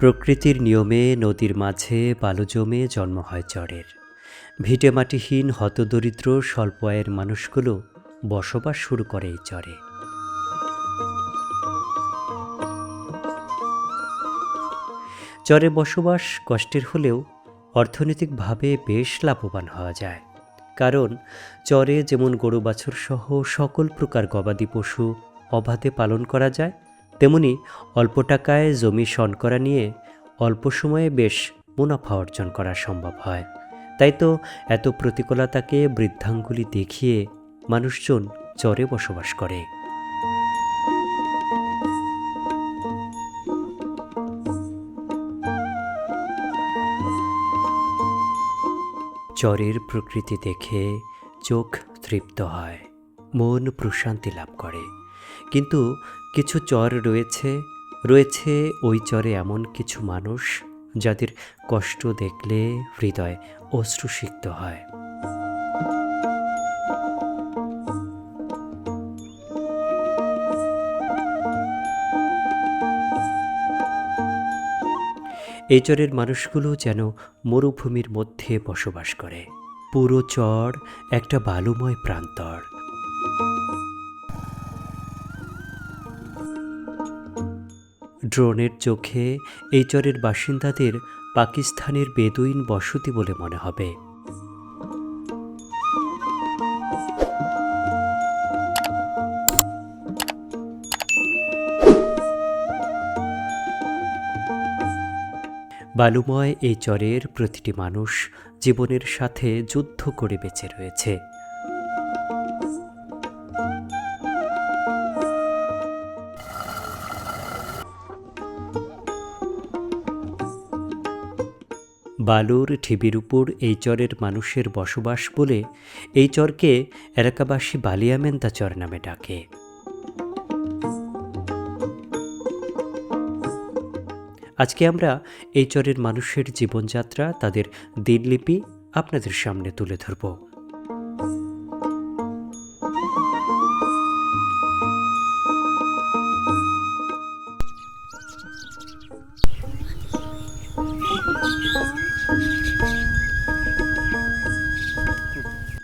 প্রকৃতির নিয়মে নদীর মাঝে বালু জমে জন্ম হয় চরের। ভিটেমাটিহীন হতদরিদ্র স্বল্প আয়ের মানুষগুলো বসবাস শুরু করে এই চরে। চরে বসবাস কষ্টের হলেও অর্থনৈতিকভাবে বেশ লাভবান হওয়া যায়। কারণ চরে যেমন গরু বাছুর সহ সকল প্রকার গবাদি পশু অবাধে পালন করা যায়, তেমনি অল্প টাকায় জমি শনকরা নিয়ে অল্প সময়ে বেশ মুনাফা অর্জন করা সম্ভব হয়। তাই তো এত প্রতিকূলতাকে বৃদ্ধাঙ্গুলি দেখিয়ে মানুষজন চরে বসবাস করে। চরের প্রকৃতি দেখে চোখ তৃপ্ত হয়, মন প্রশান্তি লাভ করে। কিন্তু কিছু চর রয়েছে ওই চরে এমন কিছু মানুষ যাদের কষ্ট দেখলে হৃদয় অশ্রুসিক্ত হয়। এই চরের মানুষগুলো যেন মরুভূমির মধ্যে বসবাস করে। পুরো চর একটা বালুময় প্রান্তর। ড্রোনের চোখে এই চরের বাসিন্দাদের পাকিস্তানের বেদুইন বসতি বলে মনে হবে। বালুময় এই চরের প্রতিটি মানুষ জীবনের সাথে যুদ্ধ করে বেঁচে রয়েছে। বালুর ঢিবির উপর এই চরের মানুষের বসবাস বলে এই চরকে এলাকাবাসী বালিয়ামেন্দা চর নামে ডাকে। আজকে আমরা এই চরের মানুষের জীবনযাত্রা, তাদের দিনলিপি আপনাদের সামনে তুলে ধরব।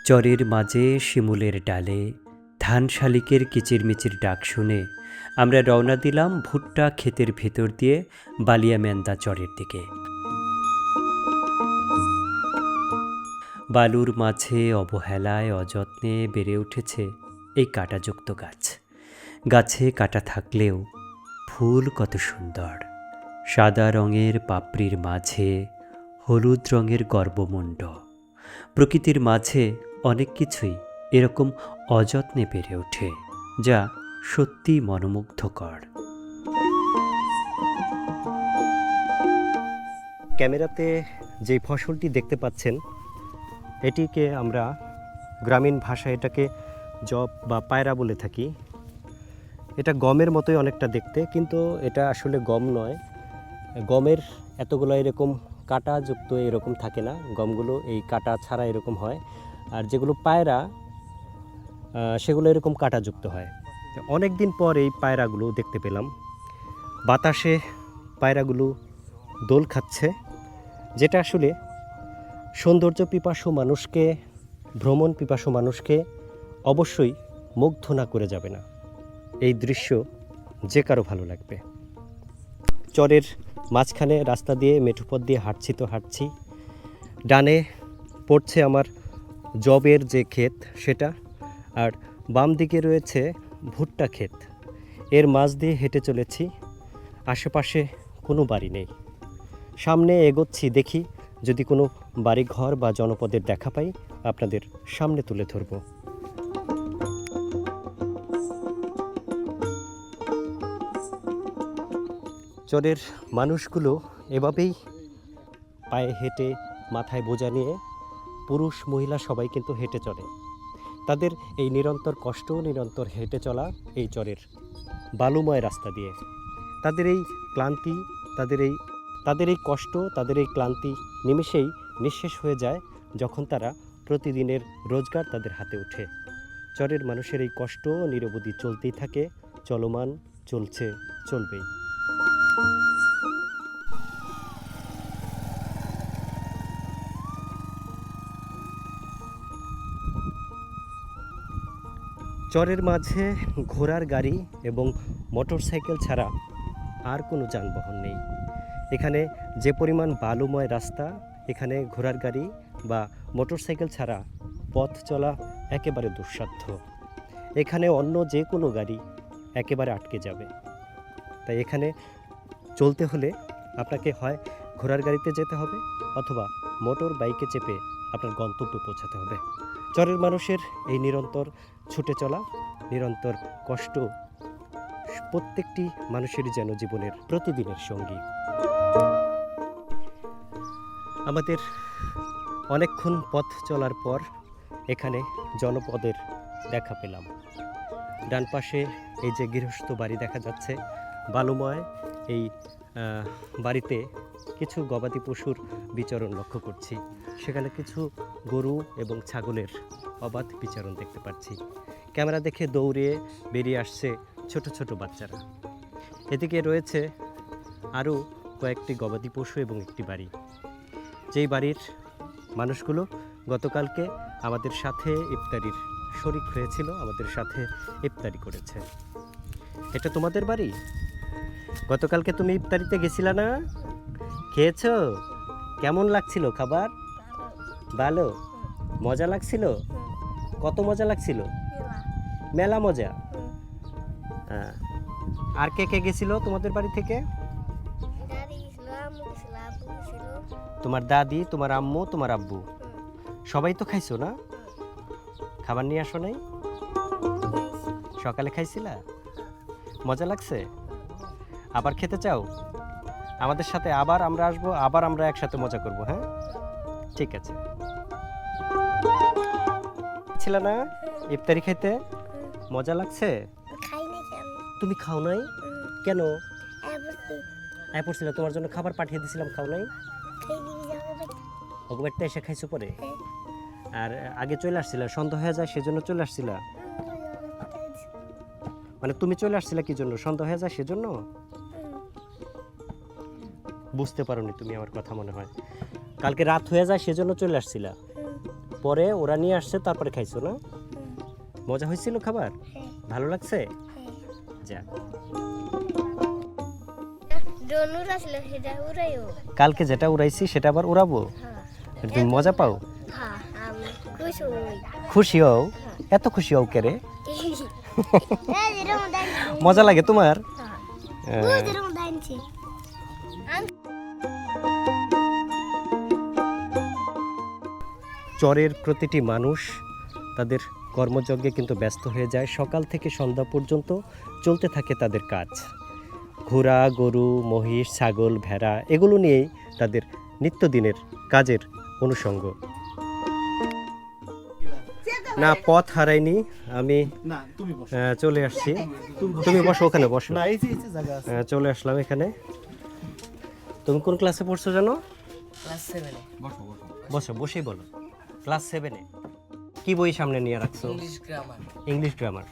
চরের মাঝে শিমুলের ডালে ধান শালিকের কিচিরমিচির ডাক শুনে আমরা রওনা দিলাম ভুট্টা ক্ষেতের ভেতর দিয়ে বালিয়ামেন্দা চরের দিকে। বালুর মাঝে অবহেলায় অযত্নে বেড়ে উঠেছে এই কাঁটাযুক্ত গাছ। গাছে কাঁটা থাকলেও ফুল কত সুন্দর। সাদা রঙের পাপড়ির মাঝে হলুদ রঙের গর্বমুণ্ড। প্রকৃতির মাঝে অনেক কিছুই এরকম অযত্নে বেড়ে ওঠে, যা সত্যি মনোমুগ্ধকর। ক্যামেরাতে যে ফসলটি দেখতে পাচ্ছেন, এটিকে আমরা গ্রামীণ ভাষায় এটাকে জব বা পায়রা বলে থাকি। এটা গমের মতোই অনেকটা দেখতে, কিন্তু এটা আসলে গম নয়। গমের এতগুলো এরকম কাঁটাযুক্ত এরকম থাকে না, গমগুলো এই কাঁটা ছাড়া এরকম হয়। আর যেগুলো পায়রা সেগুলো এরকম কাঁটাযুক্ত হয়। অনেক দিন পর এই পায়রাগুলো দেখতে পেলাম। বাতাসে পায়রাগুলো দোল খাচ্ছে, যেটা আসলে সৌন্দর্য পিপাসু মানুষকে, ভ্রমণ পিপাসু মানুষকে অবশ্যই মুগ্ধ না করে যাবে না। এই দৃশ্য যে কারো ভালো লাগবে। চরের মাঝখানে রাস্তা দিয়ে মেঠোপথ দিয়ে হাঁটছি। ডানে পড়ছে আমার জবের যে ক্ষেত সেটা, আর বাম দিকে রয়েছে ভুট্টা ক্ষেত। এর মাঝ দিয়ে হেঁটে চলেছি। আশেপাশে কোনো বাড়ি নেই। সামনে এগোচ্ছি, দেখি যদি কোনো বাড়িঘর বা জনপদের দেখা পাই আপনাদের সামনে তুলে ধরব। চরের মানুষগুলো এভাবেই পায়ে হেঁটে, মাথায় বোঝা নিয়ে, পুরুষ মহিলা সবাই কিন্তু হেঁটে চলে। তাদের এই নিরন্তর কষ্ট, নিরন্তর হেঁটে চলা এই চরের বালুময় রাস্তা দিয়ে, তাদের এই ক্লান্তি, তাদের এই কষ্ট, তাদের এই ক্লান্তি নিমেষেই নিঃশেষ হয়ে যায় যখন তারা প্রতিদিনের রোজগার তাদের হাতে ওঠে। চরের মানুষের এই কষ্ট নিরবধি চলতেই থাকে, চলমান, চলছে, চলবেই। চরের মাঝে ঘোড়ার গাড়ি এবং মোটরসাইকেল ছাড়া আর কোনো যানবাহন নেই। এখানে যে পরিমাণ বালুময় রাস্তা, এখানে ঘোড়ার গাড়ি বা মোটরসাইকেল ছাড়া পথ চলা একেবারে দুঃসাধ্য। এখানে অন্য যে কোনো গাড়ি একেবারে আটকে যাবে। তাই এখানে চলতে হলে আপনাকে হয় ঘোড়ার গাড়িতে যেতে হবে অথবা মোটর বাইকে চেপে আপনার গন্তব্যে পৌঁছাতে হবে। চরের মানুষের এই নিরন্তর ছুটে চলা, নিরন্তর কষ্ট প্রত্যেকটি মানুষেরই যেন জীবনের প্রতিদিনের সঙ্গী। আমাদের অনেকক্ষণ পথ চলার পর এখানে জনপদের দেখা পেলাম। ডান পাশে এই যে গৃহস্থ বাড়ি দেখা যাচ্ছে, বালুময় এই বাড়িতে কিছু গবাদি পশুর বিচরণ লক্ষ্য করছি। সেখানে কিছু গরু এবং ছাগলের অবাধ বিচরণ দেখতে পাচ্ছি। ক্যামেরা দেখে দৌড়ে বেরিয়ে আসছে ছোট ছোট বাচ্চারা। এদিকে রয়েছে আরও কয়েকটি গবাদি পশু এবং একটি বাড়ি, যেই বাড়ির মানুষগুলো গতকালকে আমাদের সাথে ইফতারির শরিক হয়েছিল, আমাদের সাথে ইফতারি করেছে। এটা তোমাদের বাড়ি? গতকালকে তুমি ইফতারিতে গেছিলা না? খেয়েছো? কেমন লাগছিল খাবার? ভালো? মজা লাগছিল? কত মজা লাগছিল? মেলা মজা। হ্যাঁ। আর কে কে গেছিল তোমাদের বাড়ি থেকে? তোমার দাদি, তোমার আম্মু, তোমার আব্বু, সবাই তো খাইছো না? খাবার নিয়ে আসো নাই? সকালে খাইছিলা? মজা লাগছে? আবার খেতে চাও? আমাদের সাথে আবার আমরা আসবো, আবার আমরা একসাথে মজা করব। হ্যাঁ, ঠিক আছে। ছিল না ইফতারি খাইতে? মজা লাগছে? তুমি খাও নাই কেন? পড়ছিল, তোমার জন্য খাবার পাঠিয়ে দিয়েছিলাম, খাও নাই? অগবারটা এসে খাইছো পরে? আর আগে চলে আসছিলা, সন্ধ্যা হয়ে যায় সেজন্য চলে আসছিলা? মানে তুমি চলে আসছিলা কি জন্য? সন্ধ্যা হয়ে যায় সেজন্য? বুঝতে পারোনি তুমি আমার কথা মনে হয়। কালকে রাত হয়ে যায় সেজন্য চলে আসছিলা, পরে ওরা নিয়ে আসছে তারপরে খাইছো না? মজা হয়েছিল খাবার? ভালো লাগছে? যা, কালকে যেটা উড়াইছি সেটা আবার উড়াবো? তুমি মজা পাও? খুশি হও? এত খুশি হও কে রে? মজা লাগে তোমার? চরের প্রতিটি মানুষ তাদের কর্মযজ্ঞে কিন্তু ব্যস্ত হয়ে যায়। সকাল থেকে সন্ধ্যা পর্যন্ত চলতে থাকে তাদের কাজ। ঘোড়া, গরু, মহিষ, ছাগল, ভেড়া এগুলো নিয়েই তাদের নিত্যদিনের কাজের অনুষঙ্গ। না, পথ হারাইনি আমি, চলে আসছি। তুমি বসো, ওখানে বসো। চলে আসলাম এখানে। তুমি কোন ক্লাসে পড়ছো জানো? ক্লাস 7 এ। বসো, বসেই বলো। ক্লাস 7 এ। কি বই সামনে নিয়ে রাখছো? English grammar. English grammar.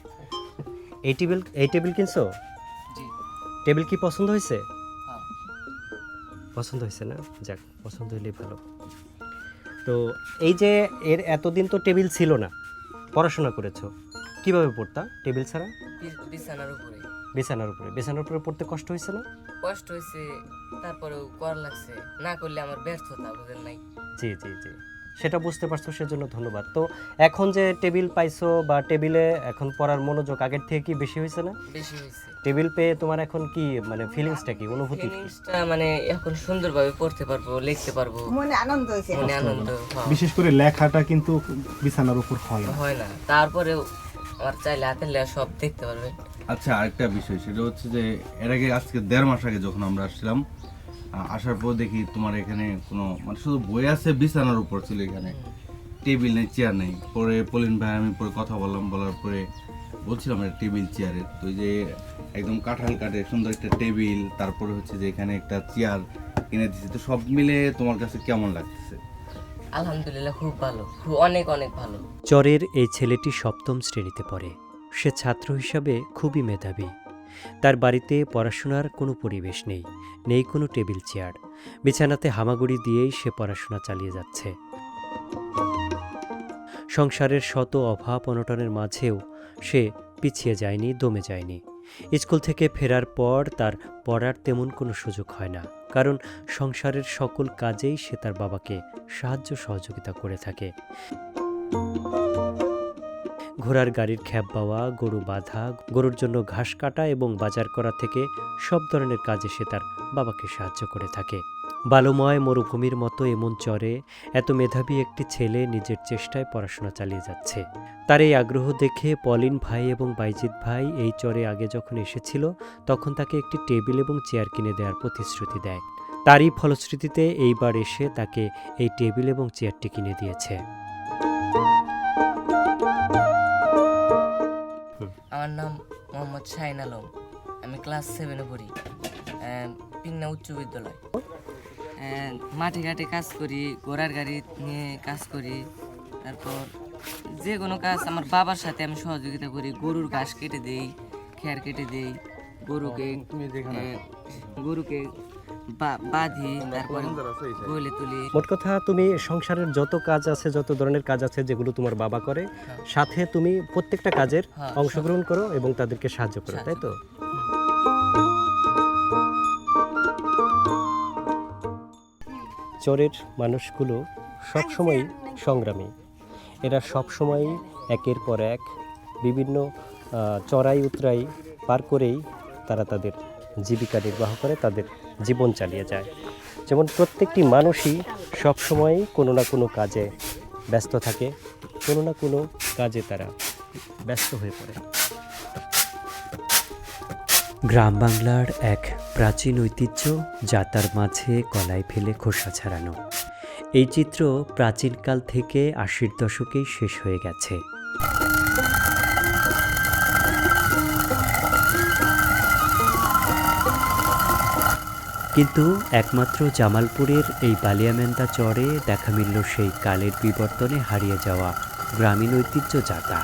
এই টেবিল কিনছো? জি। টেবিল কি পছন্দ হয়েছে? হ্যাঁ। পছন্দ হয়েছে না? যাক, পছন্দ হলেই ভালো। তো এই যে এর এতদিন তো টেবিল ছিল না, পড়াশোনা করেছো, কিভাবে পড়তা টেবিল ছাড়া? বিছানার উপরে। বিছানার উপরে পড়তে কষ্ট হয়েছে না? কষ্ট হয়েছে, তারপরেও কর লাগছে, না করলে আমার ব্যর্থতা, বুঝেন নাই? জি জি জি, সেটা বুঝতে পারছো, সেজন্য ধন্যবাদ। তো এখন যে টেবিল পাইছো বা টেবিলে এখন পড়ার মনোযোগ আগের থেকে কি বেশি হয়েছে না? বেশি হয়েছে। টেবিল পেয়ে তোমার এখন কি মানে ফিলিংসটা কি, অনুভূতি কি? ফিলিংসটা মানে এখন সুন্দরভাবে পড়তে পারবো, লিখতে পারবো, মনে আনন্দ হয়েছে। মনে আনন্দ। হ্যাঁ। বিশেষ করে লেখাটা কিন্তু বিছানার উপর হয় না। হয় না, তারপরেও আমার চাইলে হাতের লেখা সব দেখতে পারবে। আচ্ছা, আরেকটা বিষয়, সেটা হচ্ছে যে এর আগে আজকে 1.5 মাস আগে যখন আমরা আসছিলাম, আসার পর দেখি তোমার এখানে কোনো মানে শুধু বই আছে, বিছানার উপর ছিল, এখানে টেবিল নেই, চেয়ার নেই। পরে পলিন ভাই আমি পরে কথা বললাম, বলার পরে বলছিলাম এটা টেবিল চেয়ারের, তো এই যে একদম কাঁঠাল কাঠে সুন্দর একটা টেবিল, তারপরে হচ্ছে যে এখানে একটা চেয়ার কিনে দিচ্ছি, তো সব মিলে তোমার কাছে কেমন লাগতেছে? আলহামদুলিল্লাহ, খুব ভালো, অনেক অনেক ভালো। চরের এই ছেলেটি 7ম শ্রেণীতে পড়ে। সে ছাত্র হিসাবে খুবই মেধাবী। তার বাড়িতে পড়াশোনার কোনো পরিবেশ নেই, নেই কোনো টেবিল চেয়ার। বিছানাতে হামাগুড়ি দিয়েই সে পড়াশোনা চালিয়ে যাচ্ছে। সংসারের শত অভাব অনটনের মাঝেও সে পিছিয়ে যায়নি, দমে যায়নি। স্কুল থেকে ফেরার পর তার পড়ার তেমন কোনো সুযোগ হয় না, কারণ সংসারের সকল কাজেই সে তার বাবাকে সাহায্য সহযোগিতা করে থাকে। ঘোড়ার গাড়ির খ্যাপ বাওয়া, গরু বাঁধা, গরুর জন্য ঘাস কাটা এবং বাজার করা থেকে সব ধরনের কাজে সে তার বাবাকে সাহায্য করে থাকে। বালুময় মরুভূমির মতো এমন চরে এত মেধাবী একটি ছেলে নিজের চেষ্টায় পড়াশোনা চালিয়ে যাচ্ছে। তার এই আগ্রহ দেখে পলিন ভাই এবং বাইজিৎ ভাই এই চরে আগে যখন এসেছিল তখন তাকে একটি টেবিল এবং চেয়ার কিনে দেওয়ার প্রতিশ্রুতি দেয়। তারই ফলশ্রুতিতে এইবার এসে তাকে এই টেবিল এবং চেয়ারটি কিনে দিয়েছে। আমার নাম মোহাম্মদ শাহিন আলম, আমি ক্লাস 7-এ পড়ি, পিংনা উচ্চ বিদ্যালয়। মাঠে ঘাটে কাজ করি, ঘোড়ার গাড়ি নিয়ে কাজ করি, তারপর যে কোনো কাজ আমার বাবার সাথে আমি সহযোগিতা করি। গরুর ঘাস কেটে দেই, খেয়ার কেটে দেই, গরুকে বাঁধি, তারপর গোলে তুলি। মোট কথা তুমি সংসারের যত কাজ আছে, যত ধরনের কাজ আছে যেগুলো তোমার বাবা করে, সাথে তুমি প্রত্যেকটা কাজের অংশগ্রহণ করো এবং তাদেরকে সাহায্য করো, তাই তো? চরের মানুষগুলো সবসময়ই সংগ্রামী। এরা সবসময়ই একের পর এক বিভিন্ন চড়াই উতরাই পার করেই তারা তাদের জীবিকা নির্বাহ করে, তাদের জীবন চালিয়ে যায়। যেমন প্রত্যেকটি মানুষই সবসময়ই কোনো না কোনো কাজে ব্যস্ত থাকে, কোনো না কোনো কাজে তারা ব্যস্ত হয়ে পড়ে। গ্রাম বাংলার এক প্রাচীন ঐতিহ্য, যাতার মাঝে কলাই ফেলে খোসা ছাড়ানো। এই চিত্র প্রাচীনকাল থেকে 80-র দশকেই শেষ হয়ে গেছে। কিন্তু একমাত্র জামালপুরের এই বালিয়ামেন্দা চরে দেখা মিলল সেই কালের বিবর্তনে হারিয়ে যাওয়া গ্রামীণ ঐতিহ্য যাতা।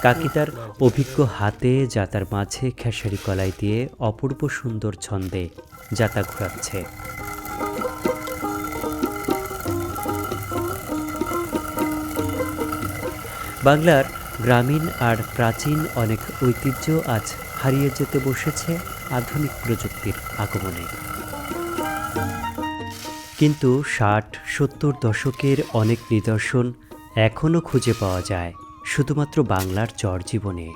কাকি তার অভিজ্ঞ হাতে যাতার মাঝে খেসারি কলাই দিয়ে অপূর্ব সুন্দর ছন্দে যাতা ঘোরাচ্ছে। বাংলার গ্রামীণ আর প্রাচীন অনেক ঐতিহ্য আজ হারিয়ে যেতে বসেছে আধুনিক প্রযুক্তির আগমনে। কিন্তু 60-70 দশকের অনেক নিদর্শন এখনও খুঁজে পাওয়া যায় শুধুমাত্র বাংলার চর জীবনে।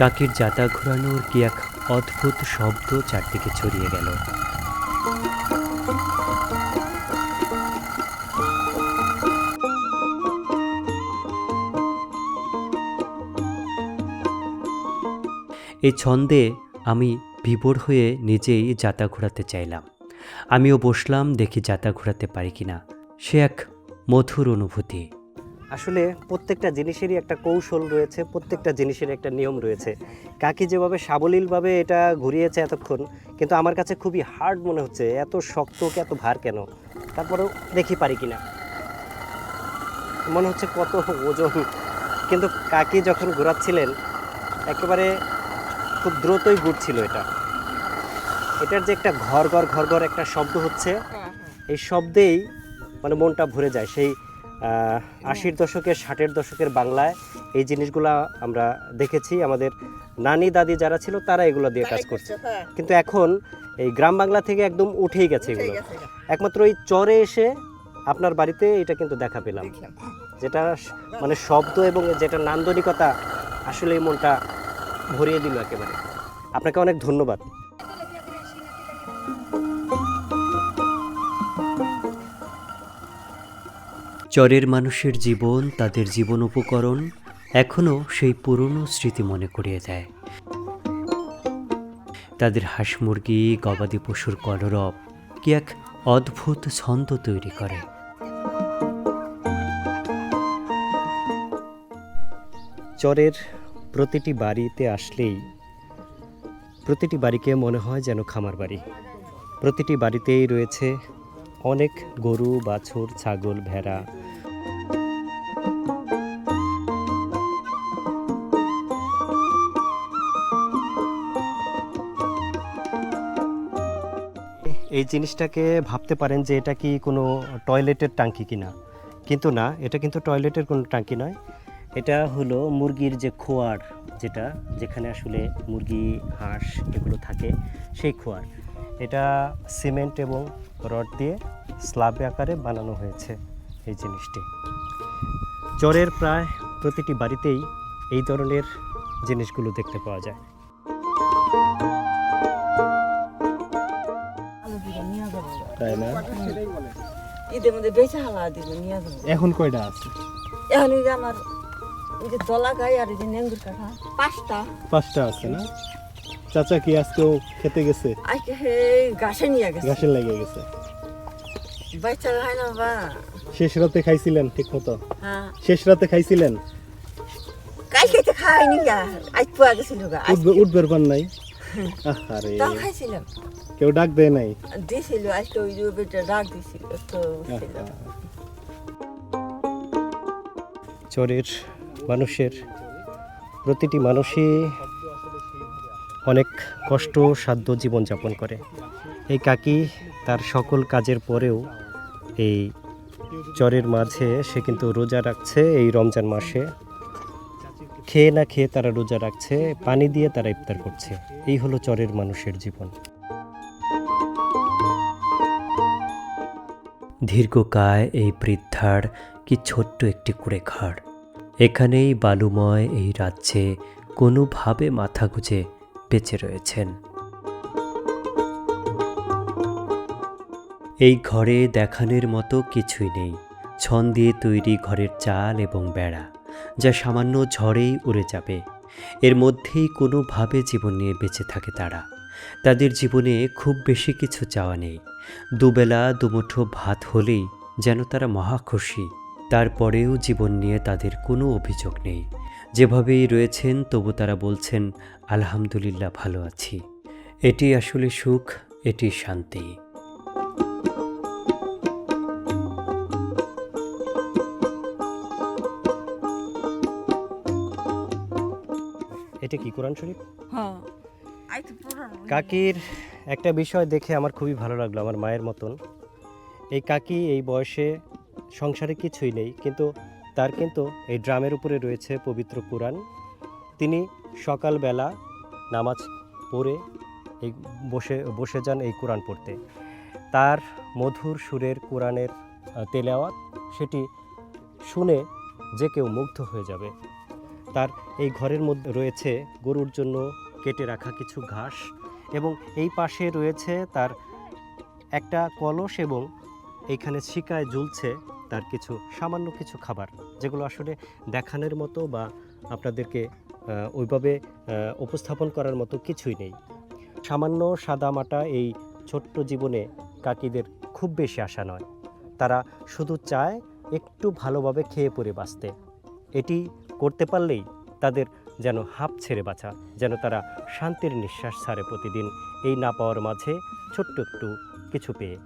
কাকির যাতা ঘোরানোর কি এক অদ্ভুত শব্দ চারদিকে ছড়িয়ে গেল। এই ছন্দে আমি বিভোর হয়ে নিজেই যাতা ঘোরাতে চাইলাম। আমিও বসলাম, দেখি যাতা ঘোরাতে পারি কিনা। সে এক মধুর অনুভূতি। আসলে প্রত্যেকটা জিনিসেরই একটা কৌশল রয়েছে, প্রত্যেকটা জিনিসের একটা নিয়ম রয়েছে। কাকি যেভাবে সাবলীলভাবে এটা ঘুরিয়েছে এতক্ষণ, কিন্তু আমার কাছে খুবই হার্ড মনে হচ্ছে। এত শক্ত, এত ভার কেন? তারপরেও দেখি পারি কিনা। মনে হচ্ছে কত ওজন, কিন্তু কাকি যখন ঘোরাচ্ছিলেন একেবারে খুব দ্রুতই ঘুরছিল। এটার যে একটা ঘর ঘর একটা শব্দ হচ্ছে, এই শব্দেই মানে মনটা ভরে যায়। সেই 80-র দশকের 60-এর দশকের বাংলায় এই জিনিসগুলা আমরা দেখেছি। আমাদের নানি দাদি যারা ছিল তারা এগুলো দিয়ে কাজ করছে, কিন্তু এখন এই গ্রাম বাংলা থেকে একদম উঠেই গেছে এগুলো। একমাত্র এই চরে এসে আপনার বাড়িতে এটা কিন্তু দেখা পেলাম, যেটা মানে শব্দ এবং যেটা নান্দনিকতা আসলে এই মনটা ভরিয়ে দিল একেবারে। আপনাকে অনেক ধন্যবাদ। চরের মানুষের জীবন, তাদের জীবন উপকরণ এখনও সেই পুরনো স্মৃতি মনে করিয়ে দেয়। তাদের হাঁস মুরগি, গবাদি পশুর কলরব কি এক অদ্ভুত ছন্দ তৈরি করে। চরের প্রতিটি বাড়িতে আসলেই প্রতিটি বাড়িকে মনে হয় যেন খামার বাড়ি। প্রতিটি বাড়িতেই রয়েছে অনেক গরু, বাছুর, ছাগল, ভেড়া। এই জিনিসটাকে ভাবতে পারেন যে এটা কি কোনো টয়লেটের ট্যাঙ্কি কিনা, কিন্তু না, এটা কিন্তু টয়লেটের কোনো ট্যাঙ্কি নয়। এটা হলো মুরগির যে খোয়ার, যেখানে আসলে মুরগি হাঁস এগুলো থাকে, সেই খোয়ার। এটা সিমেন্ট এবং রড দিয়ে স্ল্যাব আকারে বানানো হয়েছে এই জিনিসটি। চরের প্রায় প্রতিটি বাড়িতেই এই ধরনের জিনিসগুলো দেখতে পাওয়া যায়। তাই না? ঈদের মধ্যে বেঁচে হালা দিব নিয়ে যাবো। এখন কয়টা আছে? এখন এই যে আমার এই যে দলা গাই আর এই যে নেঙ্গুর কাঠা 5টা 5টা আছে না? চাচা কি আজকেও খেতে গেছে? আজকে হে ঘাসে নিয়ে গেছে। ঘাসে লেগে গেছে। বাচ্চা খাই না বা। শেষ রাতে খাইছিলেন ঠিক মতো? হ্যাঁ শেষ রাতে খাইছিলেন? কালকে তো খাইনি গা, আজ পুয়া গেছিল গা। উঠবের পান নাই? আরে তাও খাইছিলাম, কেউ ডাক দেয় নাই? দিছিল আজকে ওই যে বেটা ডাক দিছিল তো ছিল। চরের মানুষের প্রতিটি মানুষই অনেক কষ্টসাধ্য জীবনযাপন করে। এই কাকি তার সকল কাজের পরেও এই চরের মাঝে সে কিন্তু রোজা রাখছে। এই রমজান মাসে খেয়ে না খেয়ে তারা রোজা রাখছে, পানি দিয়ে তারা ইফতার করছে। এই হলো চরের মানুষের জীবন। দীর্ঘকায় এই বৃদ্ধার কি ছোট্ট একটি কুঁড়ে ঘর। এখানেই বালুময় এই রাজ্যে কোনোভাবে মাথা গুঁজে বেঁচে রয়েছেন। এই ঘরে দেখানোর মতো কিছুই নেই। ছন দিয়ে তৈরি ঘরের চাল এবং বেড়া, যা সামান্য ঝড়েই উড়ে যাবে। এর মধ্যেই কোনোভাবে জীবন নিয়ে বেঁচে থাকে তারা। তাদের জীবনে খুব বেশি কিছু চাওয়া নেই। দুবেলা দুমুঠো ভাত হলেই যেন তারা মহা খুশি। তারপরেও জীবন নিয়ে তাদের কোনো অভিযোগ নেই। যেভাবেই রয়েছেন তবু তারা বলছেন, আলহামদুলিল্লাহ ভালো আছি। এটি আসলে সুখ, এটি শান্তি। এটা কি কোরআন শরীফ? হ্যাঁ আই তো পুরো কাকির একটা বিষয় দেখে আমার খুবই ভালো লাগলো, আমার মায়ের মতন। এই কাকি এই বয়সে সংসারে কিছুই নেই, কিন্তু তার কিন্তু এই ড্রামের উপরে রয়েছে পবিত্র কোরআন। তিনি সকালবেলা নামাজ পড়ে এই বসে যান এই কোরআন পড়তে। তার মধুর সুরের কোরআনের তেলাওয়াত, সেটি শুনে যে কেউ মুগ্ধ হয়ে যাবে। তার এই ঘরের মধ্যে রয়েছে গরুর জন্য কেটে রাখা কিছু ঘাস, এবং এই পাশে রয়েছে তার একটা কলস, এবং এইখানে শিকায় ঝুলছে তার কিছু সামান্য কিছু খাবার, যেগুলো আসলে দেখানোর মতো বা আপনাদেরকে ওইভাবে উপস্থাপন করার মতো কিছুই নেই। সামান্য সাদামাটা এই ছোট্ট জীবনে কাকিদের খুব বেশি আশা নয়। তারা শুধু চায় একটু ভালোভাবে খেয়ে পরে বাঁচতে। এটি করতে পারলেই তাদের যেন হাঁপ ছেড়ে বাঁচা, যেন তারা শান্তির নিঃশ্বাস ছাড়ে প্রতিদিন এই না পাওয়ার মাঝে ছোট্ট একটু কিছু পেয়ে।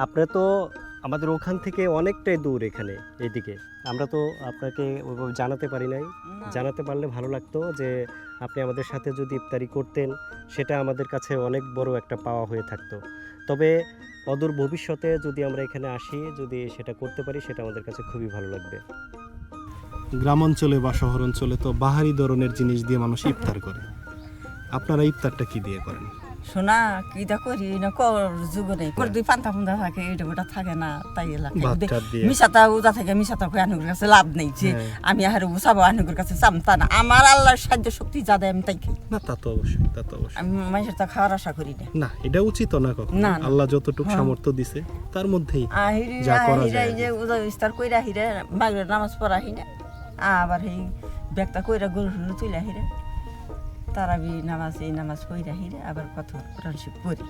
আপনারা তো আমাদের ওখান থেকে অনেকটাই দূর, এখানে এইদিকে আমরা তো আপনাকে ওইভাবে জানাতে পারি নাই। জানাতে পারলে ভালো লাগতো যে আপনি আমাদের সাথে যদি ইফতারি করতেন, সেটা আমাদের কাছে অনেক বড় একটা পাওয়া হয়ে থাকতো। তবে অদূর ভবিষ্যতে যদি আমরা এখানে আসি, যদি সেটা করতে পারি, সেটা আমাদের কাছে খুবই ভালো লাগবে। গ্রাম অঞ্চলে বা শহর অঞ্চলে তো বাহারি ধরনের জিনিস দিয়ে মানুষ ইফতার করে। আপনারা ইফতারটা কি দিয়ে করেন? শোনা কিটা করি না কর যুগ নেই কর দুই পান্তা ফুন্দা থাকে, এটা ওটা থাকে না, তাই ভাত দিয়ে মিশাতা উজা থেকে মিশাতা করে আনুগুর কাছে লাভ নেই যে আমি আর উসাবো আনুগুর কাছে চামতা না। আমার আল্লাহর সাহায্য শক্তি যা দেয় আমি তাই খাই। না, তা তো অবশ্যই, তা তো অবশ্যই। আমি মানুষের তা খাওয়ার আশা করি না। না, এটা উচিত না কখনো। না, না। আল্লাহ যতটুকু সামর্থ্য দিছে তার মধ্যেই আহিরে যা করা আহিরে যায়। এই যে উজা ইস্তার কইরা হিরে মাগরিব নামাজ পড়া হিনে আবার এই ব্যাগটা কইরা গরু তুইলা হিরে তারাবি নামাজ এই নামাজ কইরা হিরে আবার কত কোরআন শরীফ পড়ি।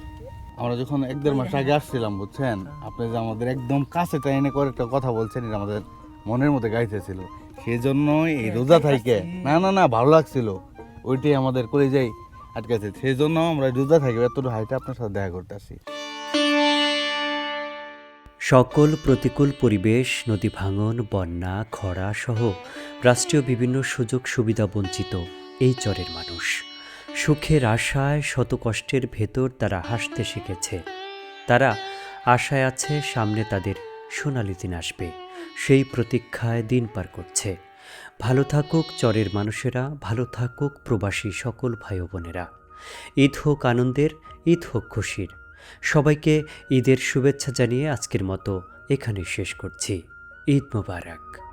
আমরা যখন 1-1.5 মাস আগে আসছিলাম, বুঝছেন, আপনি যে আমাদের একদম কাছে টাইনে করে একটা কথা বলছেন, এটা আমাদের মনের মধ্যে গাইতেছিল। সেই জন্য এই রোজা থাইকে না ভালো লাগছিল, ওইটাই আমাদের করে যাই আটকাছে। সেই জন্য আমরা রোজা থাকি এতটুকু হাইটে আপনার সাথে দেখা করতে আসি। সকল প্রতিকূল পরিবেশ, নদী ভাঙন, বন্যা, খরা সহ রাষ্ট্রীয় বিভিন্ন সুযোগ সুবিধা বঞ্চিত এই চরের মানুষ। সুখের আশায় শত কষ্টের ভেতর তারা হাসতে শিখেছে। তারা আশায় আছে সামনে তাদের সোনালি দিন আসবে, সেই প্রতীক্ষায় দিন পার করছে। ভালো থাকুক চরের মানুষেরা, ভালো থাকুক প্রবাসী সকল ভাই ও বোনেরা। ঈদ হোক আনন্দের, ঈদ হোক খুশির। সবাইকে ঈদের শুভেচ্ছা জানিয়ে আজকের মতো এখানেই শেষ করছি। ঈদ মোবারক।